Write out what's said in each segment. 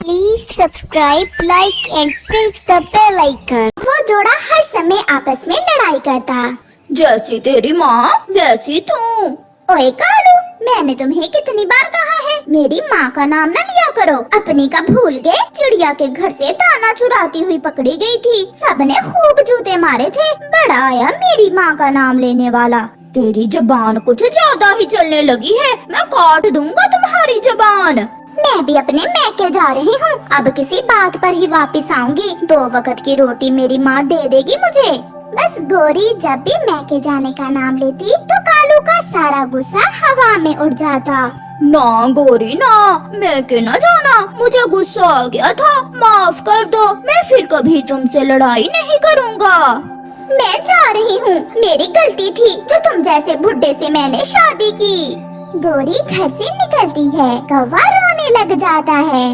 Please subscribe, like and press the bell icon. वो जोड़ा हर समय आपस में लड़ाई करता। जैसी तेरी माँ वैसी तू। ओए कालू, मैंने तुम्हें कितनी बार कहा है मेरी माँ का नाम न लिया करो। अपनी का भूल गए? चिड़िया के घर से दाना चुराती हुई पकड़ी गई थी। सबने खूब जूते मारे थे। बड़ा आया मेरी माँ का नाम लेने वाला। तेरी जबान कुछ ज्यादा ही चलने लगी है, मैं काट दूंगा तुम्हारी जबान। मैं भी अपने मैके जा रही हूँ। अब किसी बात पर ही वापस आऊंगी। 2 वक्त की रोटी मेरी माँ दे देगी मुझे। बस गोरी जब भी मैके जाने का नाम लेती तो कालू का सारा गुस्सा हवा में उड़ जाता। ना गोरी ना, मैं के न जाना, मुझे गुस्सा आ गया था, माफ कर दो। मैं फिर कभी तुमसे लड़ाई नहीं करूँगा। मैं जा रही हूँ, मेरी गलती थी जो तुम जैसे बुड्ढे से मैंने शादी की। गोरी घर से निकलती है, कौवा रोने लग जाता है।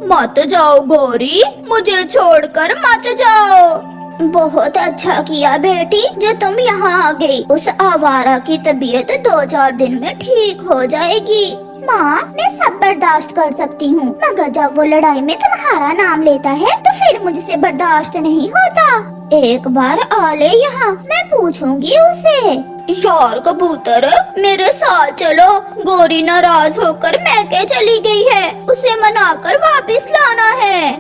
मत जाओ गोरी, मुझे छोड़कर मत जाओ। बहुत अच्छा किया बेटी जो तुम यहाँ आ गई। उस आवारा की तबीयत 2-4 दिन में ठीक हो जाएगी। माँ, मैं सब बर्दाश्त कर सकती हूँ, मगर जब वो लड़ाई में तुम्हारा नाम लेता है तो फिर मुझसे बर्दाश्त नहीं होता। एक बार आ ले यहाँ, मैं पूछूंगी उसे। यार कबूतर, मेरे साथ चलो। गोरी नाराज होकर मैके चली गई है, उसे मनाकर वापस लाना है।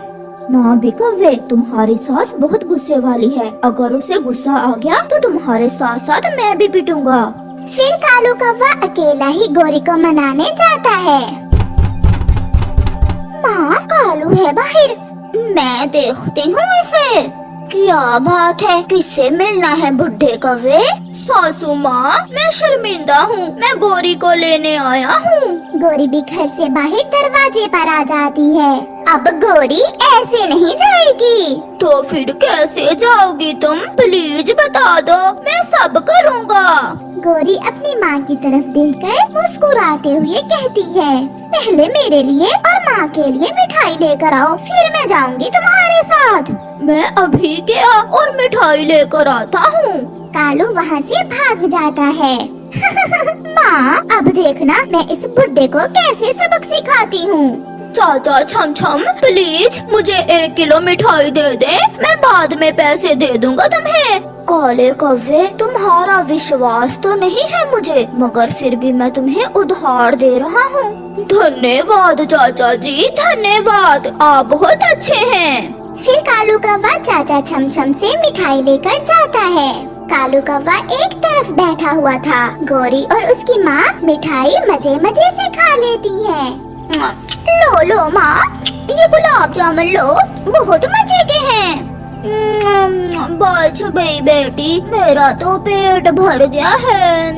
ना भी कव्वे, तुम्हारी सास बहुत गुस्से वाली है। अगर उसे गुस्सा आ गया तो तुम्हारे साथ साथ मैं भी पिटूंगा। फिर कालू कौवा अकेला ही गोरी को मनाने जाता है। माँ, कालू है बाहर। मैं देखती हूँ इसे। क्या बात है, किससे मिलना है बुड्ढे कौवे? सासू माँ, मैं शर्मिंदा हूँ, मैं गोरी को लेने आया हूँ। गोरी भी घर से बाहर दरवाजे पर आ जाती है। अब गोरी ऐसे नहीं जाएगी। तो फिर कैसे जाओगी तुम? प्लीज बता दो, मैं सब करूँगा। गोरी अपनी माँ की तरफ देखकर मुस्कुराते हुए कहती है, पहले मेरे लिए और माँ के लिए मिठाई लेकर आओ, फिर मैं जाऊंगी तुम्हारे साथ। मैं अभी गया और मिठाई लेकर आता हूँ। कालू वहाँ से भाग जाता है। माँ, अब देखना मैं इस बुड्ढे को कैसे सबक सिखाती हूँ। चाचा छम छम, प्लीज मुझे 1 किलो मिठाई दे दे, मैं बाद में पैसे दे दूंगा तुम्हें। काले कौवे, तुम्हारा विश्वास तो नहीं है मुझे, मगर फिर भी मैं तुम्हें उधार दे रहा हूँ। धन्यवाद चाचा जी, धन्यवाद, आप बहुत अच्छे हैं। फिर कालू कौवा चाचा छम छम से मिठाई लेकर जाता है। कालू कौवा एक तरफ बैठा हुआ था। गोरी और उसकी माँ मिठाई मजे मजे से खा लेती है। लो लो माँ, ये गुलाब जामुन लो, बहुत मजे के हैं। बच गई बेटी, मेरा तो पेट भर गया है।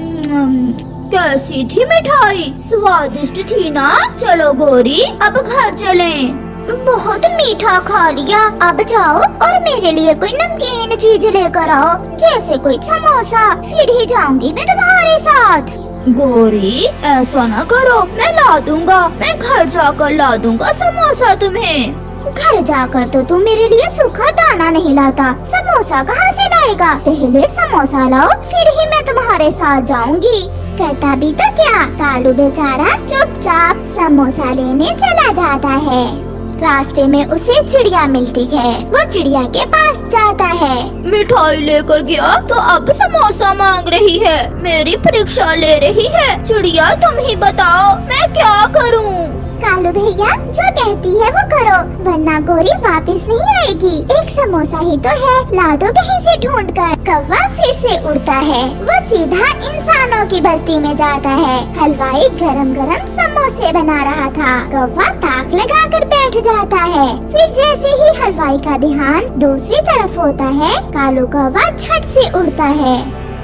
कैसी थी मिठाई? स्वादिष्ट थी ना? चलो गोरी, अब घर चलें। बहुत मीठा खा लिया, अब जाओ और मेरे लिए कोई नमकीन चीज लेकर आओ, जैसे कोई समोसा, फिर ही जाऊंगी मैं तुम्हारे साथ। गोरी, ऐसा न करो, मैं ला दूंगा, मैं घर जाकर ला दूंगा समोसा तुम्हें। घर जाकर तो तू मेरे लिए सूखा दाना नहीं लाता, समोसा कहाँ से लाएगा? पहले समोसा लाओ, फिर ही मैं तुम्हारे साथ जाऊंगी। करता भी तो क्या, कालू बेचारा चुपचाप समोसा लेने चला जाता है। रास्ते में उसे चिड़िया मिलती है। वो चिड़िया के पास जाता है। मिठाई लेकर गया तो अब समोसा मांग रही है, मेरी परीक्षा ले रही है। चिड़िया तुम ही बताओ, मैं क्या करूं? कालू भैया, जो कहती है वो करो, वरना गोरी वापस नहीं आएगी। एक समोसा ही तो है, ला दो कहीं से ढूंढ कर। कौवा फिर से उड़ता है। वो सीधा इंसानों की बस्ती में जाता है। हलवाई गरम गरम समोसे बना रहा था। कौवा ताक लगा कर बैठ जाता है। फिर जैसे ही हलवाई का ध्यान दूसरी तरफ होता है, कालू कौवा झट से उड़ता है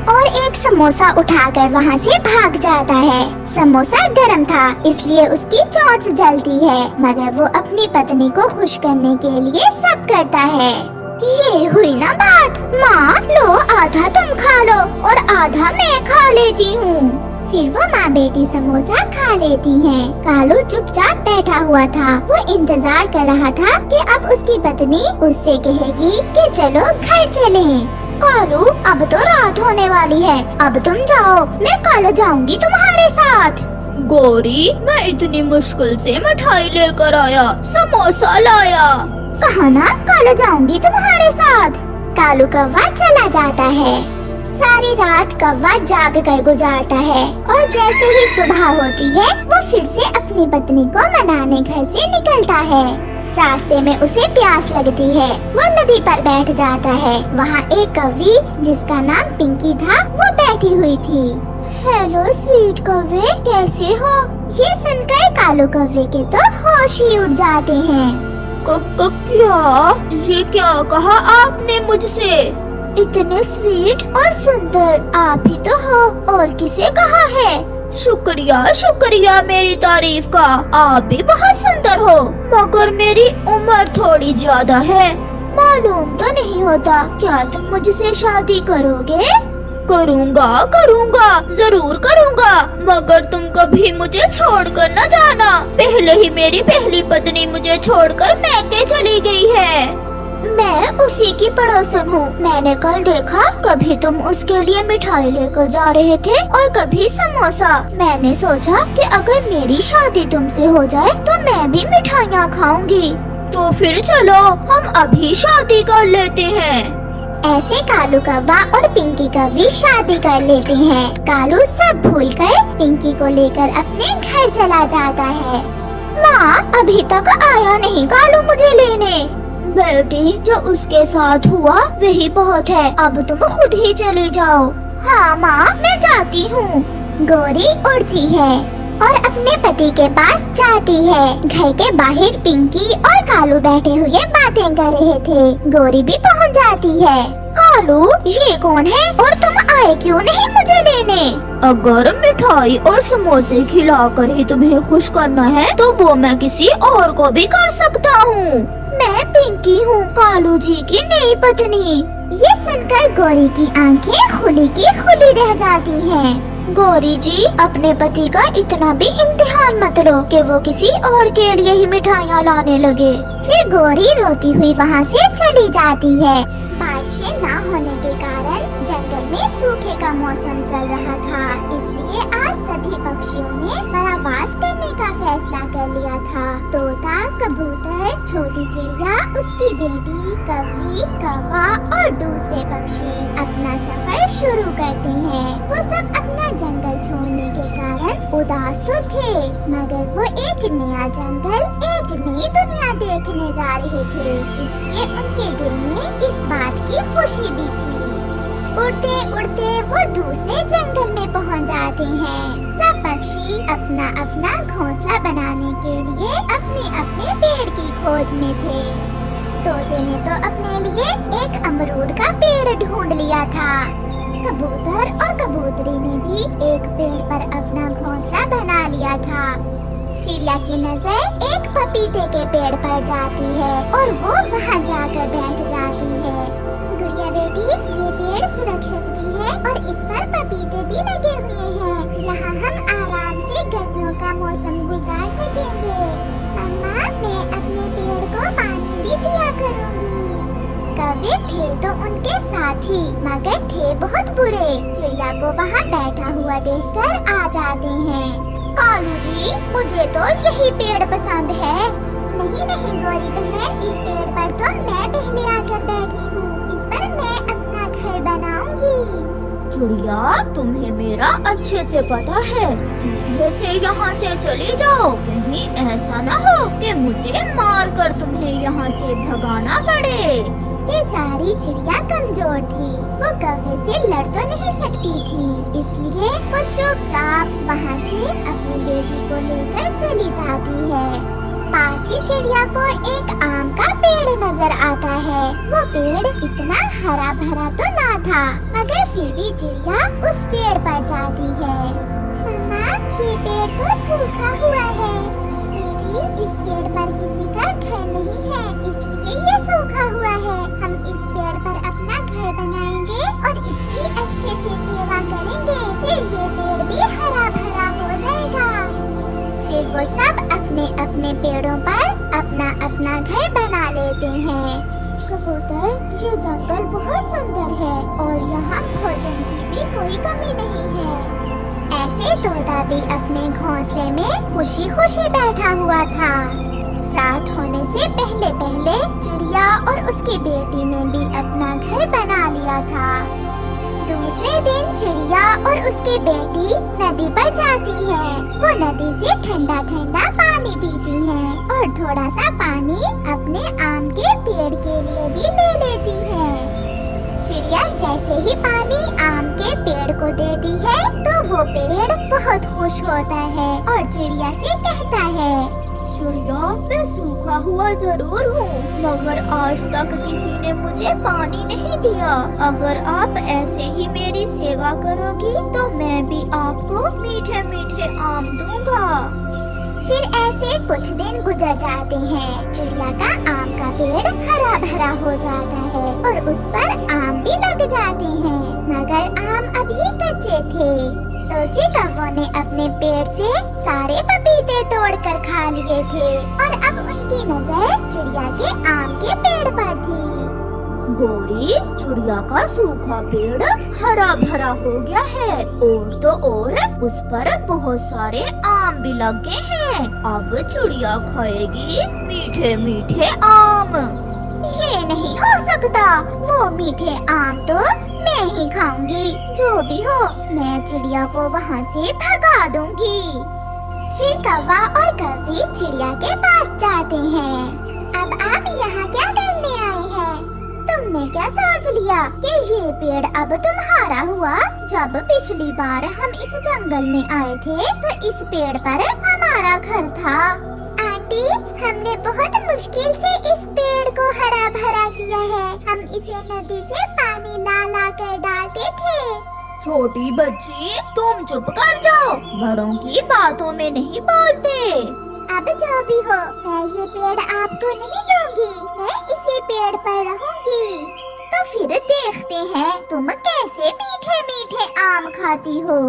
और एक समोसा उठाकर वहाँ से भाग जाता है। समोसा गरम था, इसलिए उसकी चोंच जलती है, मगर वो अपनी पत्नी को खुश करने के लिए सब करता है। ये हुई ना बात। माँ, लो आधा तुम खा लो और आधा मैं खा लेती हूँ। फिर वो माँ बेटी समोसा खा लेती हैं। कालू चुपचाप बैठा हुआ था। वो इंतजार कर रहा था कि अब उसकी पत्नी उससे कहेगी कि चलो घर चलें। कालू, अब तो रात होने वाली है, अब तुम जाओ, मैं कल जाऊंगी तुम्हारे साथ। गौरी, मैं इतनी मुश्किल से मिठाई लेकर आया, समोसा लाया। कहा ना कल जाऊंगी तुम्हारे साथ। कालू कौवा चला जाता है। सारी रात कौवा जाग कर गुजारता है और जैसे ही सुबह होती है वो फिर से अपनी पत्नी को मनाने घर से निकलता है। रास्ते में उसे प्यास लगती है। वो नदी पर बैठ जाता है। वहाँ एक कौवी जिसका नाम पिंकी था वो बैठी हुई थी। हेलो स्वीट कौवे, कैसे हो? ये सुनकर कालू कौवे के तो होश ही उड़ जाते हैं। क्या? ये क्या कहा आपने मुझसे? इतने स्वीट और सुंदर आप ही तो हो, और किसे कहा है? शुक्रिया शुक्रिया मेरी तारीफ का। आप भी बहुत सुंदर हो, मगर मेरी उम्र थोड़ी ज्यादा है। मालूम तो नहीं होता, क्या तुम मुझसे शादी करोगे? करूँगा करूँगा, जरूर करूँगा, मगर तुम कभी मुझे छोड़कर न जाना। पहले ही मेरी पहली पत्नी मुझे छोड़कर मैके चली गई है। मैं उसी की पड़ोसन हूँ। मैंने कल देखा, कभी तुम उसके लिए मिठाई लेकर जा रहे थे और कभी समोसा। मैंने सोचा कि अगर मेरी शादी तुमसे हो जाए तो मैं भी मिठाइयाँ खाऊंगी। तो फिर चलो हम अभी शादी कर लेते हैं। ऐसे कालू कौवा और पिंकी कौवी शादी कर लेते हैं। कालू सब भूलकर पिंकी को लेकर अपने घर चला जाता है। माँ, अभी तक आया नहीं कालू मुझे लेने। बेटी, जो उसके साथ हुआ वही बहुत है, अब तुम खुद ही चले जाओ। हाँ माँ, मैं जाती हूँ। गौरी उड़ती है और अपने पति के पास जाती है। घर के बाहर पिंकी और कालू बैठे हुए बातें कर रहे थे। गौरी भी पहुँच जाती है। कालू, ये कौन है और तुम आए क्यों नहीं मुझे लेने? अगर मिठाई और समोसे खिलाकर ही तुम्हें खुश करना है तो वो मैं किसी और को भी कर सकता हूँ। मैं पिंकी हूँ, कालू जी की नई पत्नी। ये सुनकर गौरी की आंखें खुली की खुली रह जाती हैं। गौरी जी, अपने पति का इतना भी इम्तिहान मत लो कि वो किसी और के लिए ही मिठाइयाँ लाने लगे। फिर गौरी रोती हुई वहाँ से चली जाती है। बारिशें ना होने के कारण जंगल में सूखे का मौसम चल रहा था, इसलिए आज सभी पक्षियों ने परावास करने का फैसला कर लिया था। तोता, कबूतर, छोटी चिड़िया, उसकी बेटी, कौवी, कौवा और दूसरे पक्षी अपना सफर शुरू करते हैं। वो सब अपना जंगल छोड़ने के कारण उदास तो थे, मगर वो एक नया जंगल, एक नई दुनिया देखने जा रहे थे, इसलिए उनके दिल में इस बात की खुशी भी थी। उड़ते उड़ते वो दूसरे जंगल में पहुंच जाते हैं। सब पक्षी अपना अपना घोंसला बनाने के लिए अपने अपने पेड़ की खोज में थे। तोते ने तो अपने लिए एक अमरूद का पेड़ ढूंढ लिया था। कबूतर और कबूतरी ने भी एक पेड़ पर अपना घोंसला बना लिया था। चिड़िया की नजर एक पपीते के पेड़ पर जाती है और वो वहाँ जाकर बैठ जाती है। गुड़िया बेटी, ये पेड़ सुरक्षित भी है और इस पर पपीते भी लगे हुए हैं। यहाँ हम आराम से गर्मियों का मौसम गुजार सकेंगे। मम्मा, मैं अपने पेड़ को पानी भी दिया करूँगी। कौवे थे तो उनके साथी, मगर थे बहुत बुरे। चिड़िया को वहाँ बैठा हुआ देखकर आ जाते हैं। कालू जी, मुझे तो यही पेड़ पसंद है। नहीं नहीं गौरी बहन, इस पेड़ पर तो मैं पहले आकर बैठी हूँ। इस पर मैं अपना घर बनाऊंगी। चिड़िया, तुम्हें मेरा अच्छे से पता है, सीधे से यहाँ से चली जाओ। कहीं ऐसा न हो कि मुझे मार कर तुम्हें यहाँ से भगाना पड़े। बेचारी चिड़िया कमजोर थी, वो कौवे से लड़ तो नहीं सकती थी, इसलिए वो चुपचाप वहाँ से अपनी बेटी को लेकर चली जाती है। पास ही चिड़िया को एक आम का पेड़ नजर आता है। वो पेड़ इतना हरा भरा तो ना था, मगर फिर भी चिड़िया उस पेड़ पर जाती है। मम्मा, ये पेड़ तो सूखा हुआ है। दीदी, इस पेड़ पर किसी का घर नहीं है, इसलिए ये सूखा हुआ है। हम इस पेड़ पर अपना घर बनाएंगे और इसकी अच्छे से सेवा करेंगे, फिर ये पेड़ भी हरा भरा हो जाएगा। फिर वो सब अपने अपने पेड़ों पर अपना अपना घर बना लेते हैं। कबूतर, ये जंगल बहुत सुंदर है और यहाँ भोजन की भी कोई कमी नहीं है। ऐसे तोता भी अपने घोंसले में खुशी खुशी बैठा हुआ था। रात होने से पहले पहले चिड़िया और उसकी बेटी ने भी अपना घर बना लिया था। दूसरे दिन चिड़िया और उसकी बेटी नदी पर जाती है। वो नदी से ठंडा ठंडा पानी पीती है और थोड़ा सा पानी अपने आम के पेड़ के लिए भी ले लेती है। चिड़िया जैसे ही पानी आम के पेड़ को देती है तो वो पेड़ बहुत खुश होता है और चिड़िया से कहता है, चिड़िया, मैं सूखा हुआ जरूर हूँ, मगर आज तक किसी ने मुझे पानी नहीं दिया। अगर आप ऐसे ही मेरी सेवा करोगी तो मैं भी आपको मीठे मीठे आम दूंगा। फिर ऐसे कुछ दिन गुजर जाते हैं। चिड़िया का आम का पेड़ हरा भरा हो जाता है और उस पर आम भी लग जाते हैं, मगर आम अभी कच्चे थे। रोसी कौवों ने अपने पेड़ से सारे पपीते तोड़कर खा लिए थे और अब उनकी नजर चिड़िया के आम के पेड़ पर थी। गोरी, चिड़िया का सूखा पेड़ हरा भरा हो गया है और तो और उस पर बहुत सारे आम भी लग गए हैं। अब चिड़िया खाएगी मीठे मीठे आम। ये नहीं हो सकता, वो मीठे आम तो मैं ही खाऊंगी। जो भी हो, मैं चिड़िया को वहाँ से भगा दूंगी। फिर कौवा और कौवी चिड़िया के पास जाते हैं। अब आप यहाँ क्या करने आए हैं? तुमने क्या सोच लिया कि ये पेड़ अब तुम्हारा हुआ? जब पिछली बार हम इस जंगल में आए थे तो इस पेड़ पर हमारा घर था। आंटी, हमने बहुत मुश्किल से इस पेड़ को हरा भरा किया है। हम इसे नदी से पानी ला ला कर डालते थे। छोटी बच्ची, तुम चुप कर जाओ, बड़ों की बातों में नहीं बोलते। अब जो भी हो, मैं ये पेड़ आपको नहीं दूंगी, मैं इसी पेड़ पर रहूंगी। तो फिर देखते हैं तुम कैसे मीठे मीठे आम खाती हो।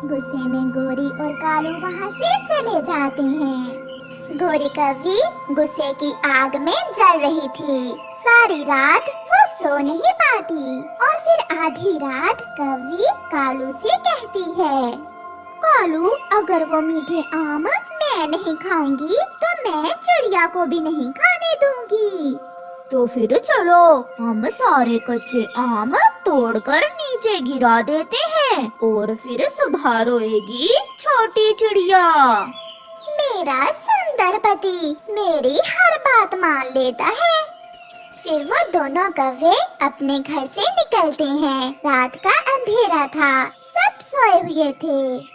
गुस्से में गोरी और कालू वहाँ से चले जाते हैं। गोरी कौवी गुस्से की आग में जल रही थी। सारी रात वो सो नहीं पाती और फिर आधी रात कौवी कालू से कहती है, कालू, अगर वो मीठे आम मैं नहीं खाऊंगी तो मैं चिड़िया को भी नहीं खाने दूंगी। तो फिर चलो हम सारे कच्चे आम तोड़कर नीचे गिरा देते हैं और फिर सुबह रोएगी छोटी चिड़िया। मेरा सुंदर पति मेरी हर बात मान लेता है। फिर वो दोनों कौवे अपने घर से निकलते हैं। रात का अंधेरा था, सब सोए हुए थे।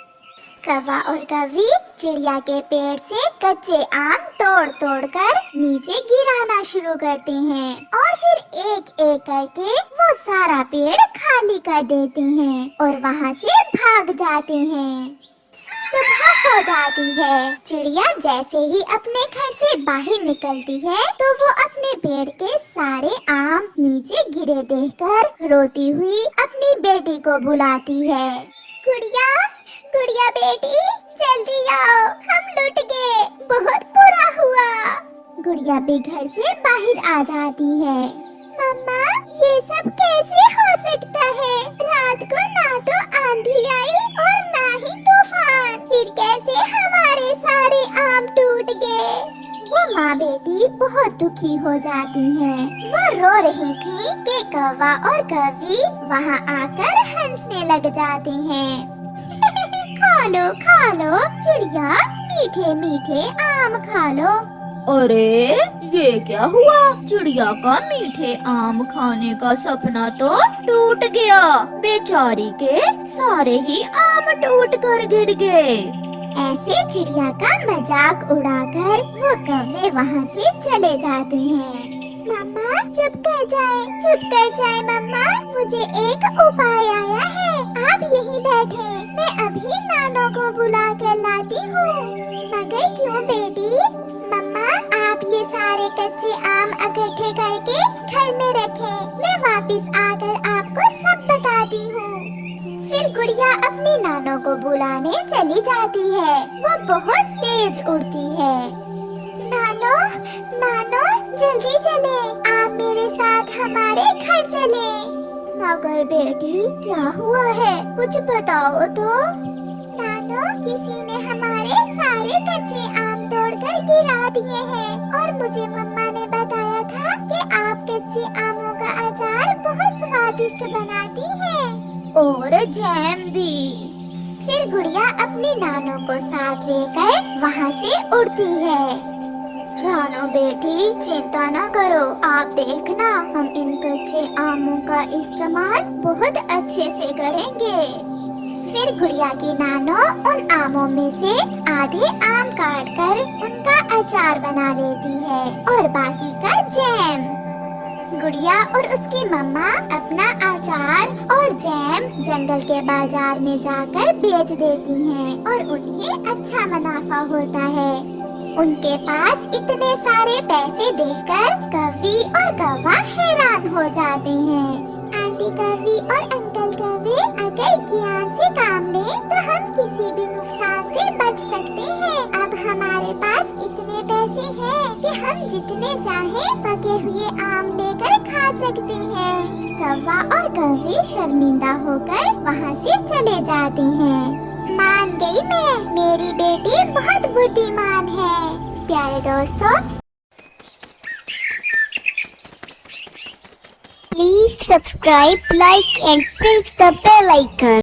कौवा और कौवी चिड़िया के पेड़ से कच्चे आम तोड़ तोड़ कर नीचे गिराना शुरू करते हैं और फिर एक एक करके वो सारा पेड़ खाली कर देते हैं और वहाँ से भाग जाते हैं। सुबह हो जाती है। चिड़िया जैसे ही अपने घर से बाहर निकलती है तो वो अपने पेड़ के सारे आम नीचे गिरे देखकर रोती हुई अपनी बेटी को बुलाती है। गुड़िया, गुड़िया बेटी, जल्दी आओ, हम लुट गए, बहुत बुरा हुआ। गुड़िया भी घर से बाहर आ जाती है। मम्मा, ये सब कैसे हो सकता है? रात को ना तो आंधी आई और ना ही तूफान, फिर कैसे हमारे सारे आम टूट गए? वो माँ बेटी बहुत दुखी हो जाती हैं। वो रो रही थी कि कौवा और कौवी वहाँ आकर हंसने लग जाते हैं। खा लो खा लो चिड़िया, मीठे मीठे आम खा लो। अरे, ये क्या हुआ? चिड़िया का मीठे आम खाने का सपना तो टूट गया। बेचारी के सारे ही आम टूट कर गिर गए। ऐसे चिड़िया का मजाक उड़ाकर वो कौवे वहाँ से चले जाते हैं। मम्मा, चुप कर जाए मम्मा, मुझे एक उपाय आया है। आप यहीं बैठे, मैं अभी नानों को बुला कर लाती हूँ। मगर क्यों बेटी? मम्मा, आप ये सारे कच्चे आम इकट्ठे करके घर में रखें, मैं वापस आकर आपको सब बताती हूँ। फिर गुड़िया अपनी नानों को बुलाने चली जाती है। वो बहुत तेज उड़ती है। नानो, नानो, जल्दी चले, आप मेरे साथ हमारे घर चले। मगर बेटी, क्या हुआ है? कुछ बताओ तो। किसी ने हमारे सारे कच्चे आम तोड़कर गिरा दिए हैं और मुझे मम्मा ने बताया था कि आप कच्चे आमों का अचार बहुत स्वादिष्ट बनाती हैं और जैम भी। फिर गुड़िया अपनी नानों को साथ लेकर वहाँ से उड़ती है। रानो बेटी चिंता न करो, आप देखना हम इन कच्चे आमों का इस्तेमाल बहुत अच्छे से करेंगे। फिर गुड़िया की नानो उन आमों में से आधे आम काटकर उनका अचार बना लेती है और बाकी का जैम। गुड़िया और उसकी मम्मा अपना अचार और जैम जंगल के बाजार में जाकर बेच देती हैं और उन्हें अच्छा मुनाफा होता है। उनके पास इतने सारे पैसे देखकर कौवी और कौवा हैरान हो जाते हैं। आंटी कौवी और अंकल कौवे अगर ज्ञान से काम लें तो हम किसी भी नुकसान से बच सकते हैं। अब हमारे पास इतने पैसे हैं कि हम जितने चाहें पके हुए आम लेकर खा सकते हैं। कौवा और कौवी शर्मिंदा होकर वहाँ से चले जाते हैं। मान गई मैं, मेरी बेटी बहुत बुद्धिमान है। प्यारे दोस्तों, Please subscribe, like and press the bell icon.